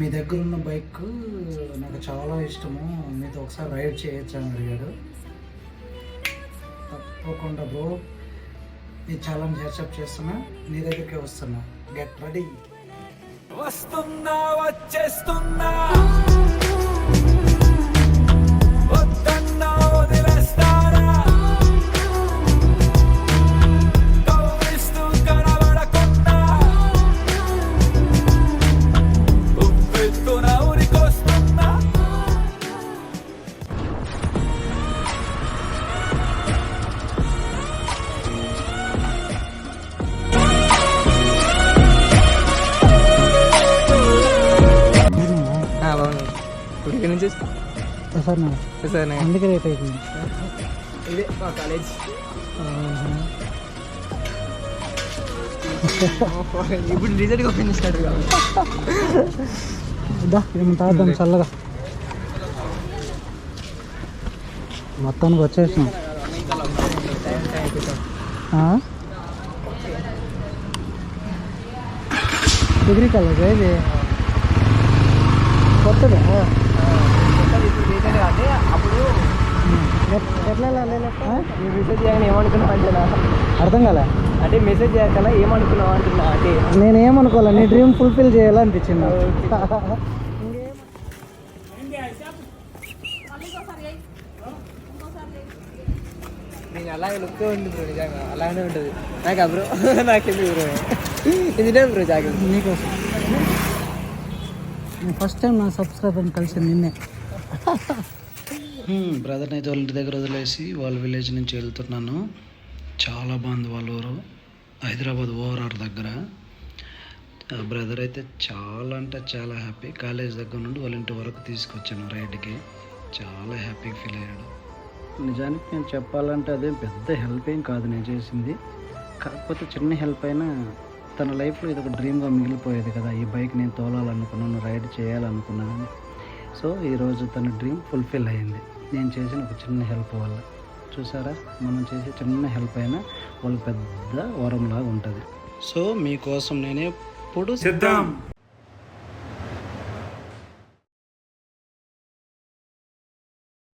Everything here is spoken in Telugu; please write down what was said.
మీ దగ్గర ఉన్న బైక్ నాకు చాలా ఇష్టము, మీతో ఒకసారి రైడ్ చేయొచ్చు అని అడిగాడు. తప్పకుండా బ్రో, నీ ఛాలెంజ్ యాక్సెప్ట్ చేస్తున్నా, నీ దగ్గరికే వస్తున్నా. Get ready. వస్తున్నా వచ్చేస్తున్నా నుంచి సార్ అందుకే రేట్ అయిపోయింది. ఇదే మా కాలేజ్. ఇప్పుడు రీసెంట్గా ఓపెన్ చేసినట్టు తాగుదాం చల్లగా. మొత్తానికి వచ్చేసినాం. డిగ్రీ కాలేజ్ ఇది కొత్తదా? అంటే అప్పుడు ఎట్లా మెసేజ్ చేయగానే ఏమనుకున్నావు అంటున్నా? అర్థం కాలే. అంటే మెసేజ్ చేయగల ఏమనుకున్నావు అంటున్నా. అంటే నేను ఏమనుకోవాలి, నీ డ్రీమ్ ఫుల్ఫిల్ చేయాలనిపించింది. నేను అలాగే లుక్ ఉంది బ్రో, నిజంగా అలానే ఉంటుంది నాకు బ్రో. నాకెందుకు బ్రో, ఇంజనీర్ బ్రో జాగ్రత్త. నీకోసం ఫస్ట్ టైం నా సబ్స్క్రైబర్ని కలిసి నిన్నే. బ్రదర్ని అయితే వాళ్ళ ఇంటి దగ్గర వదిలేసి వాళ్ళ విలేజ్ నుంచి వెళ్తున్నాను. చాలా బాగుంది వాళ్ళ ఊరు, హైదరాబాద్ ఓఆర్ఆర్ దగ్గర. బ్రదర్ అయితే చాలా అంటే చాలా హ్యాపీ. కాలేజ్ దగ్గర నుండి వాళ్ళ ఇంటి వరకు తీసుకొచ్చాను రైడ్కి. చాలా హ్యాపీగా ఫీల్ అయ్యాడు. నిజానికి నేను చెప్పాలంటే అదేం పెద్ద హెల్ప్ ఏం కాదు నేను చేసింది. కాకపోతే చిన్న హెల్ప్ అయినా తన లైఫ్లో ఇది ఒక డ్రీమ్గా మిగిలిపోయేది కదా. ఈ బైక్ నేను తోలాలనుకున్నాను, రైడ్ చేయాలనుకున్నాను. సో ఈరోజు తన డ్రీమ్ ఫుల్ఫిల్ అయ్యింది నేను చేసిన ఒక చిన్న హెల్ప్ వల్ల. చూసారా, మనం చేసే చిన్న హెల్ప్ అయినా వాళ్ళకి పెద్ద వరంలాగా ఉంటుంది. సో మీకోసం నేను ఎప్పుడు సిద్ధం.